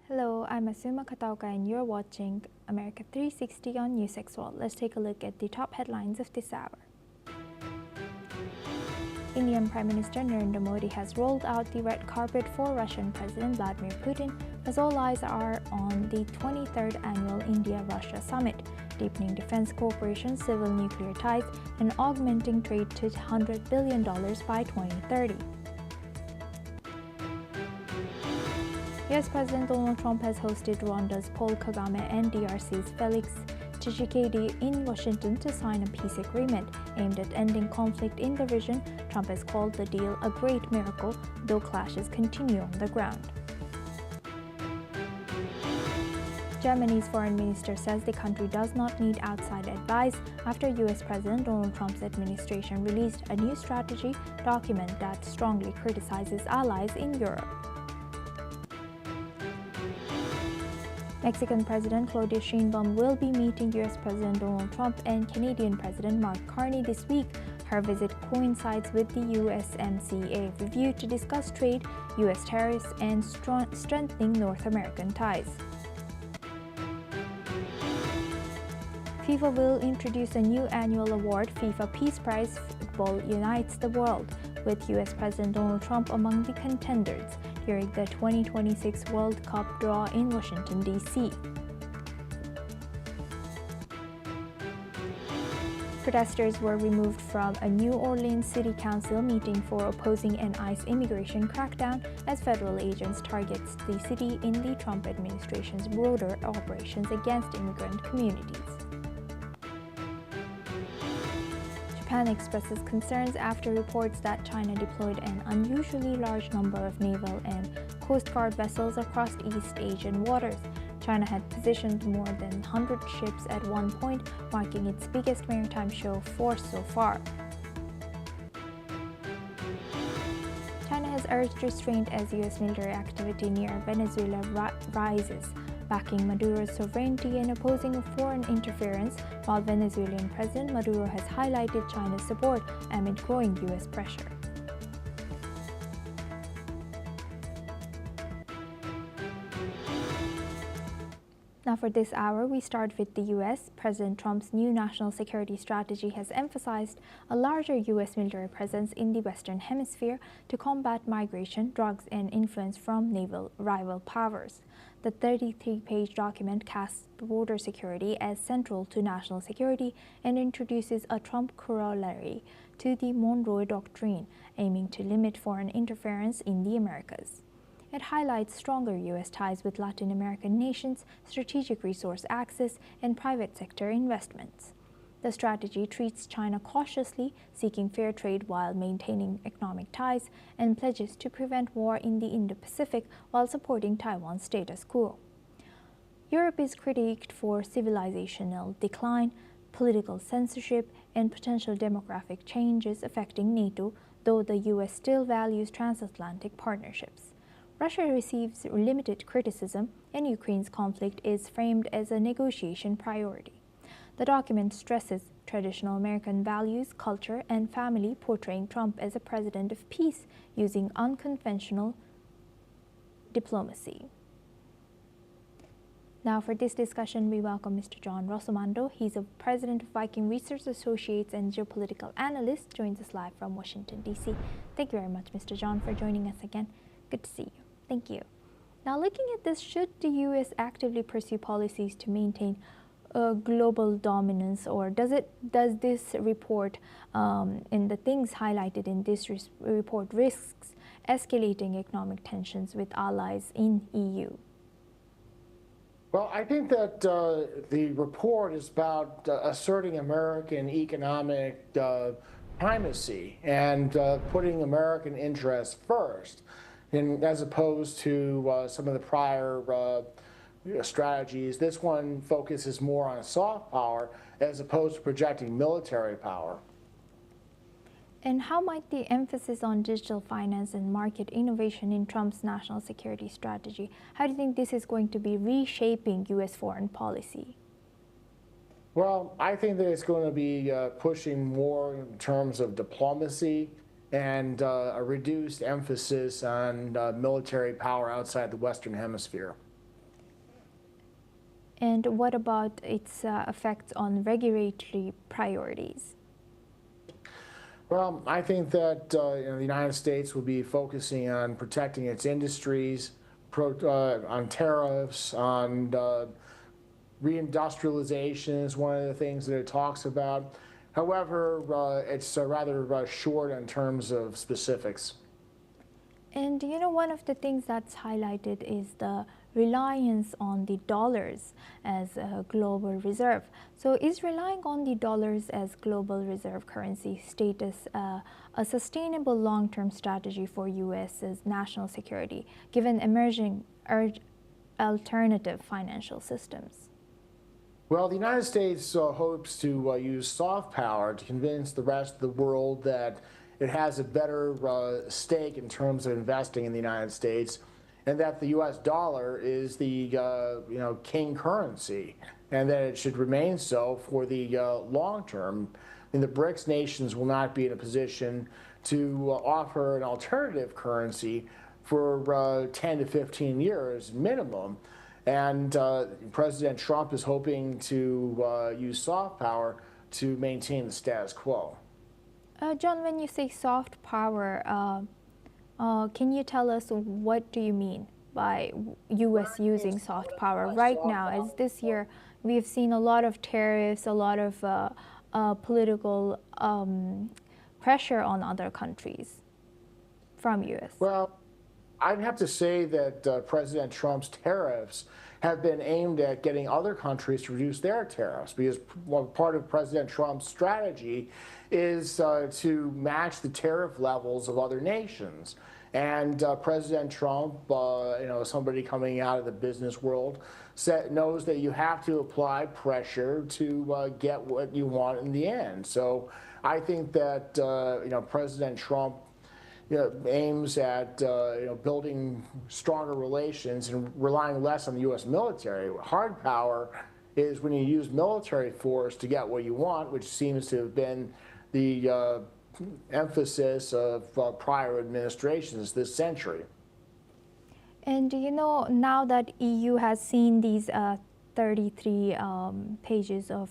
Hello, I'm Asuma Katauka and you're watching America 360 on NewsX World. Let's take a look at the top headlines of this hour. Indian Prime Minister Narendra Modi has rolled out the red carpet for Russian President Vladimir Putin as all eyes are on the 23rd annual India-Russia summit, deepening defense cooperation, civil nuclear ties, and augmenting trade to $100 billion by 2030. US President Donald Trump has hosted Rwanda's Paul Kagame and DRC's Felix Tshisekedi in Washington to sign a peace agreement aimed at ending conflict in the region. Trump has called the deal a great miracle, though clashes continue on the ground. Germany's foreign minister says the country does not need outside advice after US President Donald Trump's administration released a new strategy document that strongly criticizes allies in Europe. Mexican President Claudia Sheinbaum will be meeting US President Donald Trump and Canadian President Mark Carney this week. Her visit coincides with the USMCA review to discuss trade, US tariffs, and strengthening North American ties. FIFA will introduce a new annual award, FIFA Peace Prize. Football unites the world, with US President Donald Trump among the contenders during the 2026 World Cup draw in Washington, D.C. Protesters were removed from a New Orleans City Council meeting for opposing an ICE immigration crackdown as federal agents target the city in the Trump administration's broader operations against immigrant communities. Japan expresses concerns after reports that China deployed an unusually large number of naval and Coast Guard vessels across East Asian waters. China had positioned more than 100 ships at one point, marking its biggest maritime show force so far. China has urged restraint as U.S. military activity near Venezuela rises, backing Maduro's sovereignty and opposing foreign interference, while Venezuelan President Maduro has highlighted China's support amid growing U.S. pressure. Now for this hour, we start with the U.S. President Trump's new national security strategy has emphasized a larger U.S. military presence in the Western Hemisphere to combat migration, drugs, and influence from naval rival powers. The 33-page document casts border security as central to national security and introduces a Trump corollary to the Monroe Doctrine, aiming to limit foreign interference in the Americas. It highlights stronger U.S. ties with Latin American nations, strategic resource access, and private sector investments. The strategy treats China cautiously, seeking fair trade while maintaining economic ties, and pledges to prevent war in the Indo-Pacific while supporting Taiwan's status quo. Europe is critiqued for civilizational decline, political censorship, and potential demographic changes affecting NATO, though the U.S. still values transatlantic partnerships. Russia receives limited criticism, and Ukraine's conflict is framed as a negotiation priority. The document stresses traditional American values, culture, and family, portraying Trump as a president of peace using unconventional diplomacy. Now for this discussion, we welcome Mr. John Rossomando. He's a president of Viking Research Associates and geopolitical analyst, joins us live from Washington, D.C. Thank you very much, Mr. John, for joining us again. Good to see you. Thank you. Now, looking at this, should the U.S. actively pursue policies to maintain global dominance, or does this report and the things highlighted in this report risks escalating economic tensions with allies in EU? Well, I think that the report is about asserting American economic primacy and putting American interests first, as opposed to some of the prior strategies. This one focuses more on soft power as opposed to projecting military power. And how might the emphasis on digital finance and market innovation in Trump's national security strategy, how do you think this is going to be reshaping U.S. foreign policy? Well, I think that it's going to be pushing more in terms of diplomacy and a reduced emphasis on military power outside the Western Hemisphere. And what about its effects on regulatory priorities? Well, I think that the United States will be focusing on protecting its industries, on tariffs, on reindustrialization is one of the things that it talks about. However, it's rather short in terms of specifics. And one of the things that's highlighted is the reliance on the dollars as a global reserve. So is relying on the dollars as global reserve currency status a sustainable long-term strategy for U.S.'s national security, given emerging alternative financial systems? Well, the United States hopes to use soft power to convince the rest of the world that it has a better stake in terms of investing in the United States, and that the U.S. dollar is the king currency, and that it should remain so for the long term. And the BRICS nations will not be in a position to offer an alternative currency for 10 to 15 years minimum. And President Trump is hoping to use soft power to maintain the status quo. John, when you say soft power, can you tell us what do you mean by U.S. using soft power? Right now, as this year, we have seen a lot of tariffs, a lot of political pressure on other countries from U.S. Well, I'd have to say that President Trump's tariffs have been aimed at getting other countries to reduce their tariffs, because part of President Trump's strategy is to match the tariff levels of other nations. And President Trump, somebody coming out of the business world, knows that you have to apply pressure to get what you want in the end. So I think that President Trump aims at building stronger relations and relying less on the U.S. military. Hard power is when you use military force to get what you want, which seems to have been the emphasis of prior administrations this century. And now that EU has seen these 33 pages of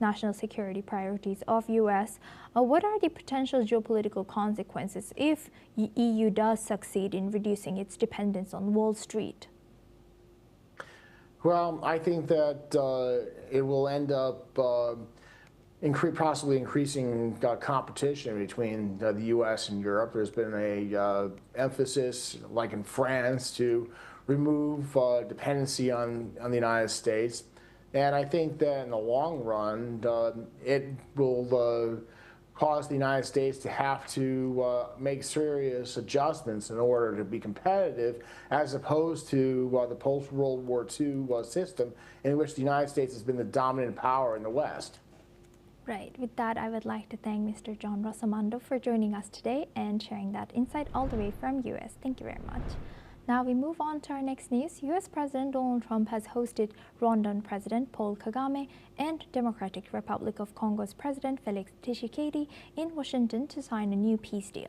national security priorities of U.S., what are the potential geopolitical consequences if EU does succeed in reducing its dependence on Wall Street? Well, I think that it will end up possibly increasing competition between the U.S. and Europe. There's been a emphasis, like in France, to remove dependency on the United States. And I think that in the long run, it will cause the United States to have to make serious adjustments in order to be competitive, as opposed to the post-World War II system in which the United States has been the dominant power in the West. Right. With that, I would like to thank Mr. John Rossomando for joining us today and sharing that insight all the way from U.S. Thank you very much. Now we move on to our next news. U.S. President Donald Trump has hosted Rwandan President Paul Kagame and Democratic Republic of Congo's President Felix Tshisekedi in Washington to sign a new peace deal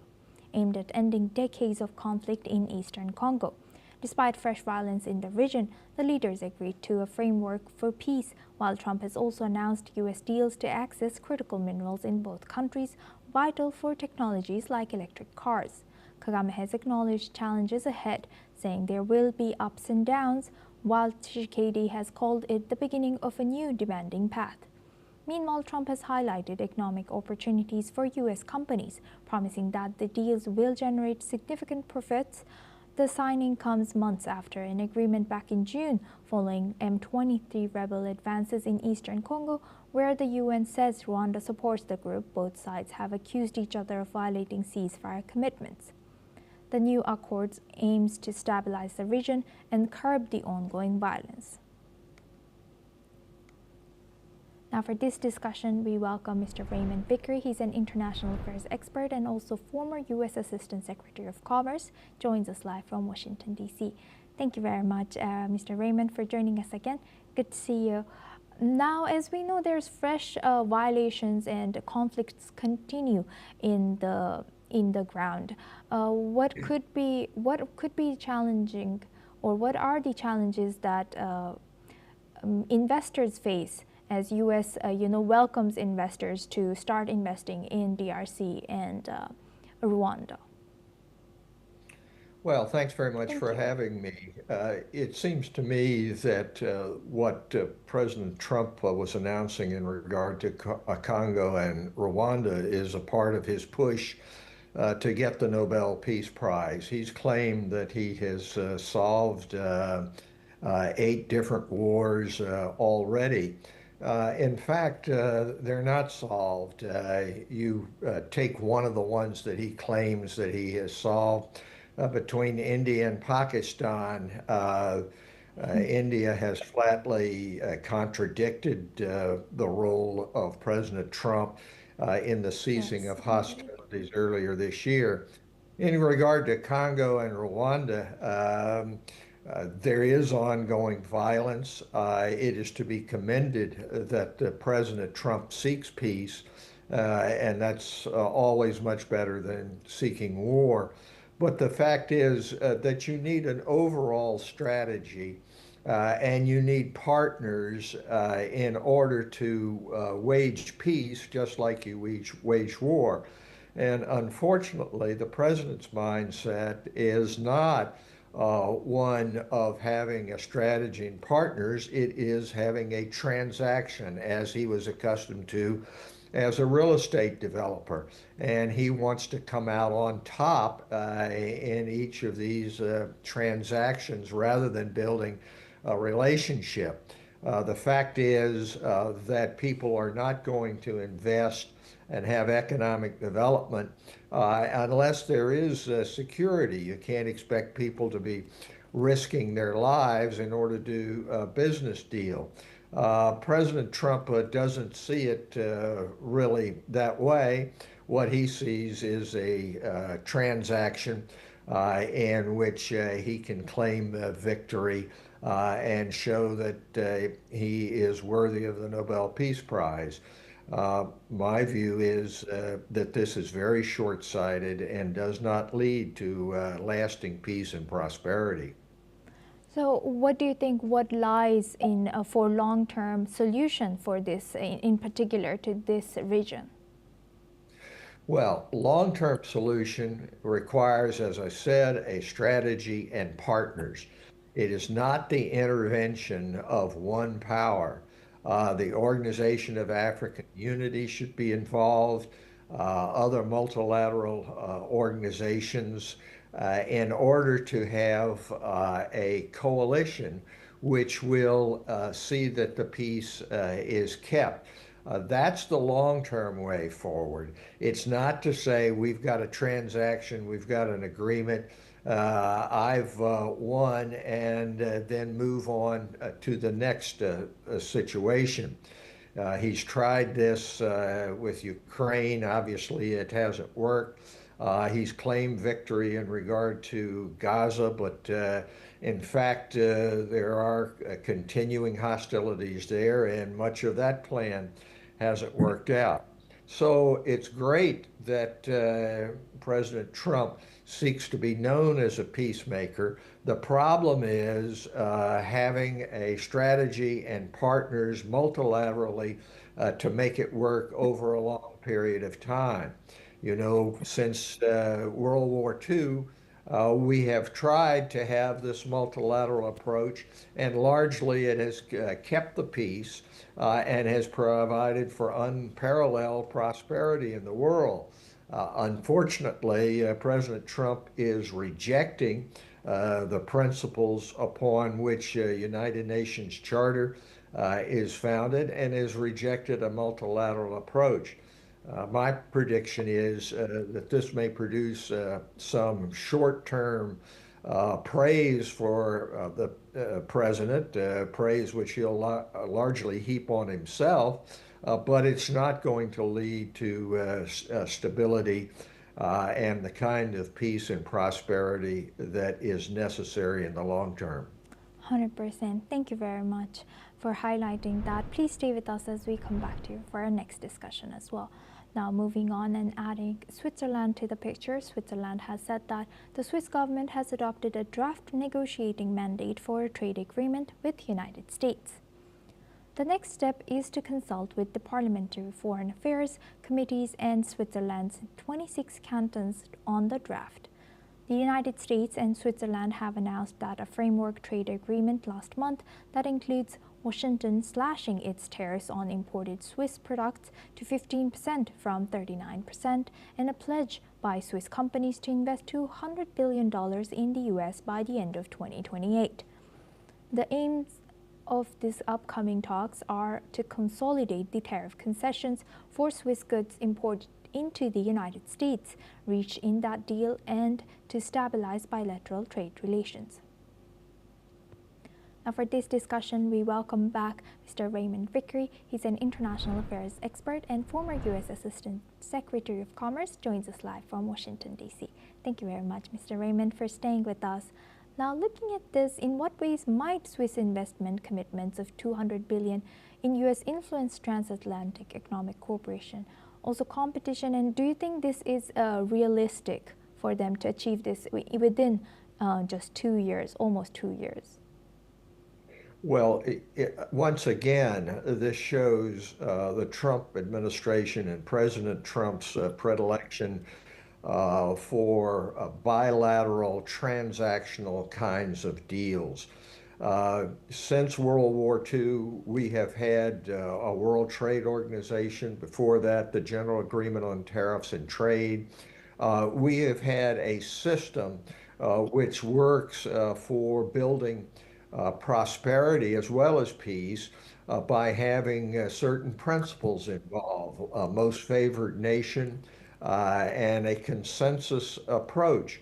aimed at ending decades of conflict in eastern Congo. Despite fresh violence in the region, the leaders agreed to a framework for peace, while Trump has also announced U.S. deals to access critical minerals in both countries, vital for technologies like electric cars. Kagame has acknowledged challenges ahead, saying there will be ups and downs, while Tshisekedi has called it the beginning of a new demanding path. Meanwhile, Trump has highlighted economic opportunities for U.S. companies, promising that the deals will generate significant profits. The signing comes months after an agreement back in June following M23 rebel advances in eastern Congo, where the UN says Rwanda supports the group. Both sides have accused each other of violating ceasefire commitments. The new accords aims to stabilize the region and curb the ongoing violence. Now, for this discussion, we welcome Mr. Raymond Vickery. He's an international affairs expert and also former U.S. Assistant Secretary of Commerce. Joins us live from Washington, D.C. Thank you very much, Mr. Raymond, for joining us again. Good to see you. Now, as we know, there's fresh violations and conflicts continue in the ground. What could be challenging, or what are the challenges that investors face as U.S. Welcomes investors to start investing in DRC and Rwanda? Well, thanks very much for having me. It seems to me that what President Trump was announcing in regard to Congo and Rwanda is a part of his push to get the Nobel Peace Prize. He's claimed that he has solved 8 different wars already. In fact, they're not solved. You take one of the ones that he claims that he has solved between India and Pakistan. India has flatly contradicted the role of President Trump in the ceasing of hostilities earlier this year. In regard to Congo and Rwanda, there is ongoing violence. It is to be commended that President Trump seeks peace, and that's always much better than seeking war. But the fact is that you need an overall strategy, and you need partners in order to wage peace, just like you wage war. And unfortunately, the president's mindset is not one of having a strategy and partners. It is having a transaction, as he was accustomed to as a real estate developer. And he wants to come out on top in each of these transactions rather than building a relationship. The fact is that people are not going to invest and have economic development unless there is security. You can't expect people to be risking their lives in order to do a business deal. President Trump doesn't see it really that way. What he sees is a transaction in which he can claim victory and show that he is worthy of the Nobel Peace Prize. My view is that this is very short-sighted and does not lead to lasting peace and prosperity. So what do you think, what lies in for long-term solution for this, in particular to this region? Well, long-term solution requires, as I said, a strategy and partners. It is not the intervention of one power. The Organization of African Unity should be involved, other multilateral organizations, in order to have a coalition which will see that the peace is kept. That's the long-term way forward. It's not to say we've got a transaction, we've got an agreement, I've won, and then move on to the next situation. He's tried this with Ukraine. Obviously, it hasn't worked. He's claimed victory in regard to Gaza, but in fact, there are continuing hostilities there, and much of that plan hasn't worked out. So it's great that President Trump seeks to be known as a peacemaker. The problem is having a strategy and partners multilaterally to make it work over a long period of time. You know, since World War II, we have tried to have this multilateral approach, and largely it has kept the peace and has provided for unparalleled prosperity in the world. Unfortunately, President Trump is rejecting the principles upon which United Nations Charter is founded, and has rejected a multilateral approach. My prediction is that this may produce some short-term praise for the president, praise which he'll largely heap on himself, but it's not going to lead to stability and the kind of peace and prosperity that is necessary in the long term. 100%. Thank you very much for highlighting that. Please stay with us as we come back to you for our next discussion as well. Now, moving on and adding Switzerland to the picture, Switzerland has said that the Swiss government has adopted a draft negotiating mandate for a trade agreement with the United States. The next step is to consult with the Parliamentary Foreign Affairs committees and Switzerland's 26 cantons on the draft. The United States and Switzerland have announced that a framework trade agreement last month that includes Washington slashing its tariffs on imported Swiss products to 15% from 39%, and a pledge by Swiss companies to invest $200 billion in the U.S. by the end of 2028. The aims of these upcoming talks are to consolidate the tariff concessions for Swiss goods imported into the United States reached in that deal and to stabilize bilateral trade relations. Now, for this discussion, we welcome back Mr. Raymond Vickery. He's an international affairs expert and former U.S. Assistant Secretary of Commerce, joins us live from Washington, D.C. Thank you very much, Mr. Raymond, for staying with us. Now, looking at this, in what ways might Swiss investment commitments of $200 billion in U.S.-influenced transatlantic economic cooperation, also competition, and do you think this is realistic for them to achieve this within just 2 years, almost 2 years? Well, once again, this shows the Trump administration and President Trump's predilection for bilateral transactional kinds of deals. Since World War II, we have had a World Trade Organization. Before that, the General Agreement on Tariffs and Trade. We have had a system which works for building prosperity as well as peace by having certain principles involved, most favored nation, and a consensus approach.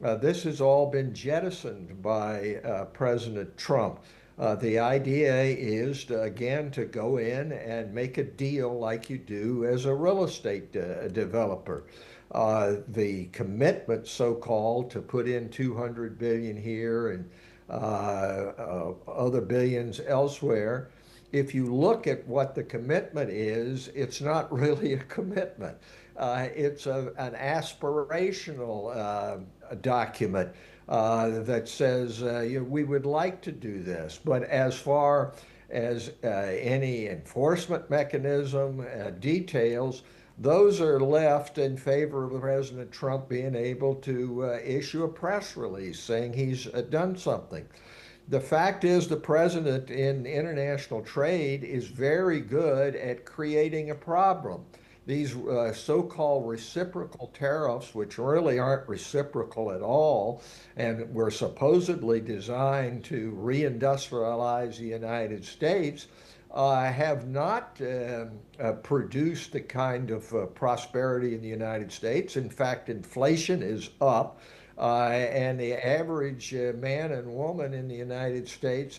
This has all been jettisoned by President Trump. The idea is, again, to go in and make a deal like you do as a real estate developer. The commitment, so-called, to put in $200 billion here and other billions elsewhere, if you look at what the commitment is, it's not really a commitment. It's an aspirational document that says we would like to do this, but as far as any enforcement mechanism, details, those are left in favor of President Trump being able to issue a press release saying he's done something. The fact is, the president in international trade is very good at creating a problem. These so-called reciprocal tariffs, which really aren't reciprocal at all, and were supposedly designed to reindustrialize the United States, have not produced the kind of prosperity in the United States. In fact, inflation is up, and the average man and woman in the United States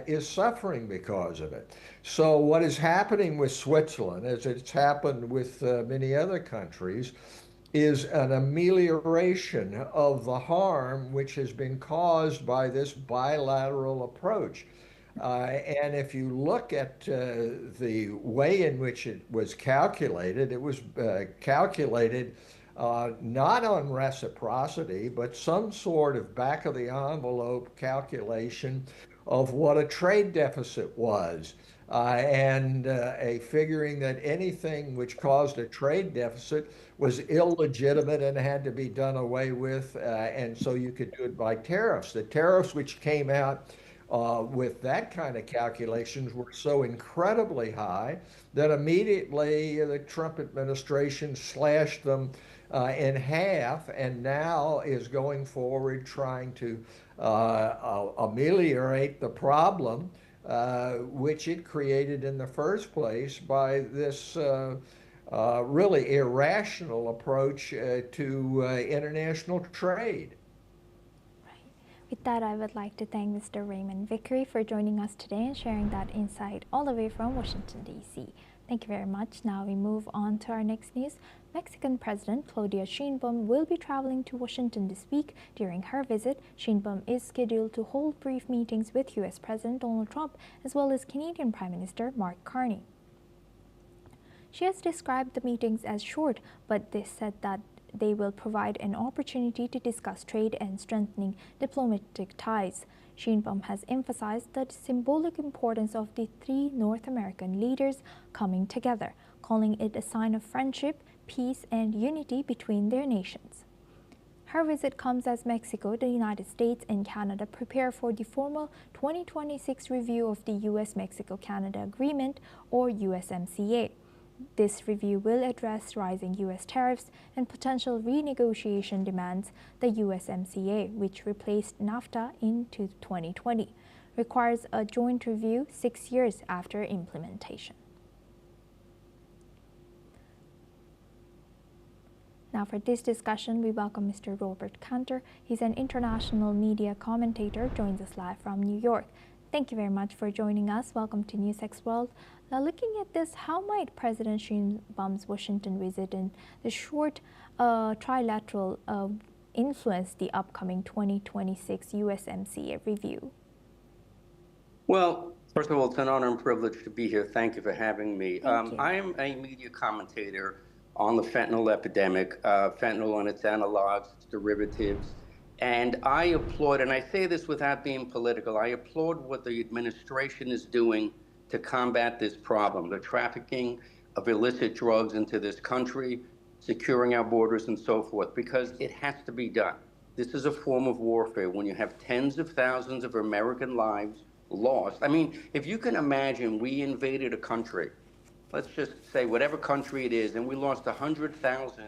is suffering because of it. So what is happening with Switzerland, as it's happened with many other countries, is an amelioration of the harm which has been caused by this bilateral approach. And if you look at the way in which it was calculated, it was calculated not on reciprocity, but some sort of back of the envelope calculation of what a trade deficit was. And a figuring that anything which caused a trade deficit was illegitimate and had to be done away with, and so you could do it by tariffs. The tariffs which came out with that kind of calculations were so incredibly high that immediately the Trump administration slashed them in half, and now is going forward trying to ameliorate the problem which it created in the first place by this really irrational approach to international trade. Right. With that, I would like to thank Mr. Raymond Vickery for joining us today and sharing that insight all the way from Washington, D.C. Thank you very much. Now we move on to our next news. Mexican President Claudia Sheinbaum will be traveling to Washington this week. During her visit, Sheinbaum is scheduled to hold brief meetings with U.S. President Donald Trump as well as Canadian Prime Minister Mark Carney. She has described the meetings as short, but they said that they will provide an opportunity to discuss trade and strengthening diplomatic ties. Sheinbaum has emphasized the symbolic importance of the three North American leaders coming together, calling it a sign of friendship, peace, and unity between their nations. Her visit comes as Mexico, the United States, and Canada prepare for the formal 2026 review of the US-Mexico-Canada Agreement, or USMCA. This review will address rising U.S. tariffs and potential renegotiation demands. The USMCA, which replaced NAFTA in 2020, requires a joint review 6 years after implementation. Now for this discussion, we welcome Mr. Robert Cantor. He's an international media commentator, joins us live from New York. Thank you very much for joining us. Welcome to NewsX World. Now, looking at this, how might President Sheinbaum's Washington visit and the short trilateral influence the upcoming 2026 USMCA review? Well, first of all, it's an honor and privilege to be here. Thank you for having me. Thank you. I am a media commentator on the fentanyl epidemic, fentanyl and its analogs, its derivatives. And I applaud, and I say this without being political, I applaud what the administration is doing to combat this problem, the trafficking of illicit drugs into this country, securing our borders and so forth, because it has to be done. This is a form of warfare when you have tens of thousands of American lives lost. I mean, if you can imagine we invaded a country, let's just say whatever country it is, and we lost 100,000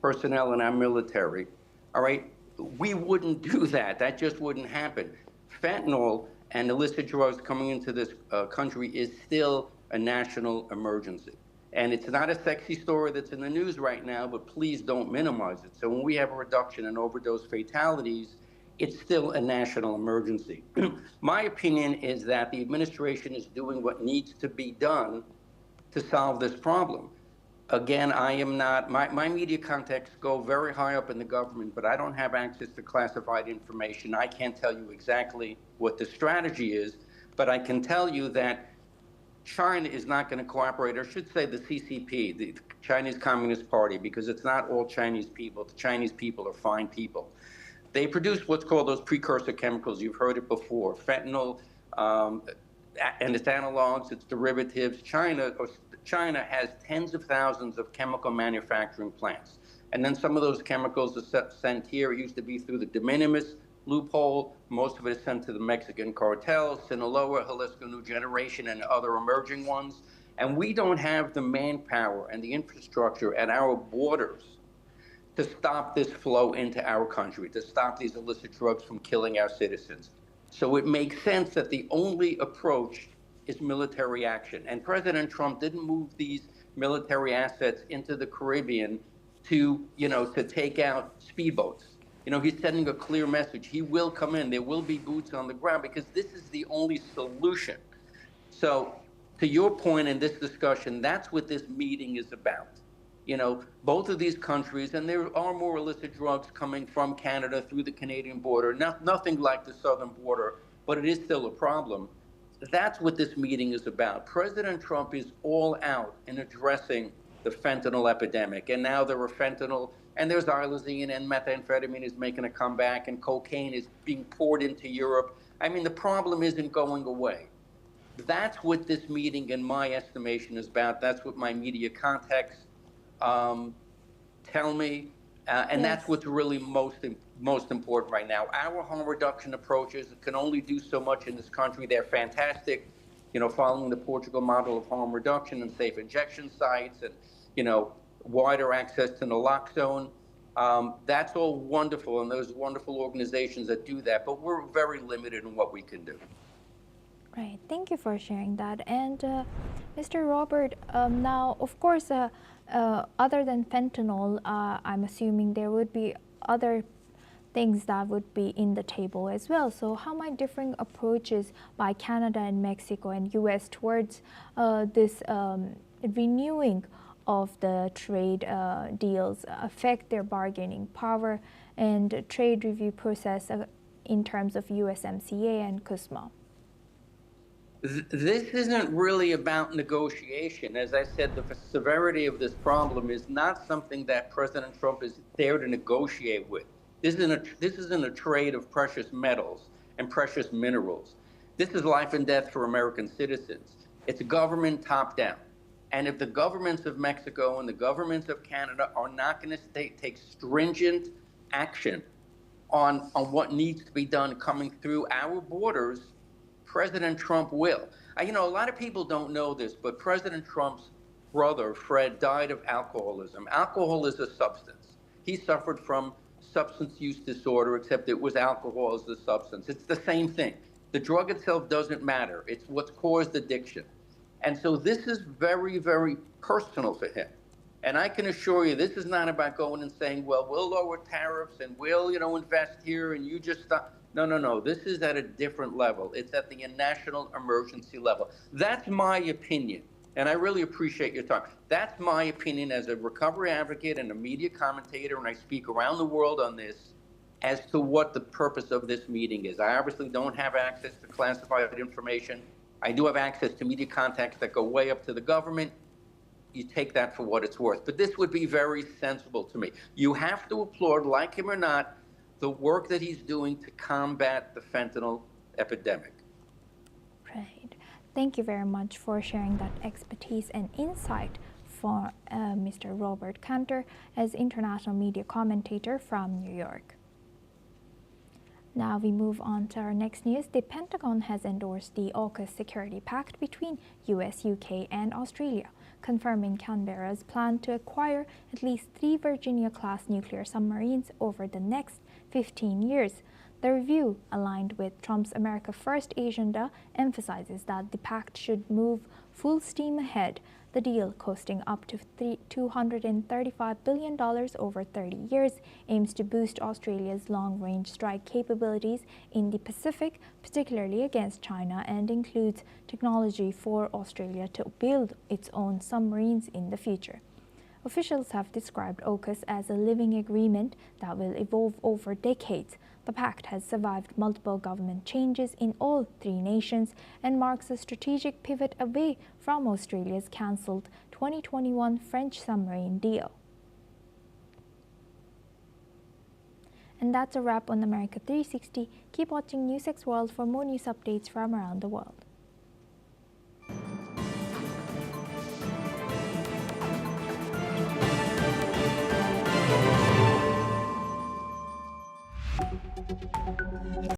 personnel in our military, all right? We wouldn't do that. That just wouldn't happen. Fentanyl and illicit drugs coming into this country is still a national emergency. And it's not a sexy story that's in the news right now, but please don't minimize it. So when we have a reduction in overdose fatalities, it's still a national emergency. My opinion is that the administration is doing what needs to be done to solve this problem. Again, I am not, my media contacts go very high up in the government, but I don't have access to classified information. I can't tell you exactly what the strategy is, but I can tell you that China is not going to cooperate, or I should say the CCP, the Chinese Communist Party, because it's not all Chinese people. The Chinese people are fine people. They produce what's called those precursor chemicals. You've heard it before, fentanyl and its analogs, its derivatives. China has tens of thousands of chemical manufacturing plants. And then some of those chemicals are sent here. It used to be through the de minimis loophole. Most of it is sent to the Mexican cartels, Sinaloa, Jalisco New Generation, and other emerging ones. And we don't have the manpower and the infrastructure at our borders to stop this flow into our country, to stop these illicit drugs from killing our citizens. So it makes sense that the only approach is military action. And President Trump didn't move these military assets into the Caribbean to take out speedboats. He's sending a clear message. He will come in. There will be boots on the ground because this is the only solution. So to your point in this discussion, that's what this meeting is about. Both of these countries, and there are more illicit drugs coming from Canada through the Canadian border, nothing like the southern border, but it is still a problem. That's what this meeting is about. President Trump is all out in addressing the fentanyl epidemic. And now there are fentanyl, and there's xylazine, and methamphetamine is making a comeback, and cocaine is being poured into Europe. I mean, the problem isn't going away. That's what this meeting, in my estimation, is about. That's what my media contacts tell me. And Yes. that's what's really most important right now. Our harm reduction approaches can only do so much in this country. They're fantastic, following the Portugal model of harm reduction and safe injection sites and, wider access to naloxone. That's all wonderful, and there's wonderful organizations that do that, but we're very limited in what we can do. Right, thank you for sharing that. And Mr. Robert, now, of course, other than fentanyl, I'm assuming there would be other things that would be in the table as well. So how might differing approaches by Canada and Mexico and US towards this renewing of the trade deals affect their bargaining power and trade review process in terms of USMCA and CUSMA? This isn't really about negotiation. As I said, the severity of this problem is not something that President Trump is there to negotiate with. This isn't a trade of precious metals and precious minerals. This is life and death for American citizens. It's government top down. And if the governments of Mexico and the governments of Canada are not going to take stringent action on what needs to be done coming through our borders, President Trump will. A lot of people don't know this, but President Trump's brother, Fred, died of alcoholism. Alcohol is a substance. He suffered from substance use disorder, except it was alcohol as the substance. It's the same thing. The drug itself doesn't matter. It's what's caused addiction. And so this is very, very personal for him. And I can assure you, this is not about going and saying, well, we'll lower tariffs and we'll, invest here and you just stop. No. This is at a different level. It's at the national emergency level. That's my opinion. And I really appreciate your time. That's my opinion as a recovery advocate and a media commentator, and I speak around the world on this as to what the purpose of this meeting is. I obviously don't have access to classified information. I do have access to media contacts that go way up to the government. You take that for what it's worth. But this would be very sensible to me. You have to applaud, like him or not, the work that he's doing to combat the fentanyl epidemic. Right. Thank you very much for sharing that expertise and insight for Mr. Robert Cantor as international media commentator from New York. Now we move on to our next news. The Pentagon has endorsed the AUKUS security pact between US, UK and Australia, confirming Canberra's plan to acquire at least 3 Virginia-class nuclear submarines over the next 15 years. The review, aligned with Trump's America First agenda, emphasizes that the pact should move full steam ahead. The deal, costing up to $235 billion over 30 years, aims to boost Australia's long-range strike capabilities in the Pacific, particularly against China, and includes technology for Australia to build its own submarines in the future. Officials have described AUKUS as a living agreement that will evolve over decades. The pact has survived multiple government changes in all 3 nations and marks a strategic pivot away from Australia's cancelled 2021 French submarine deal. And that's a wrap on America 360. Keep watching NewsX World for more news updates from around the world.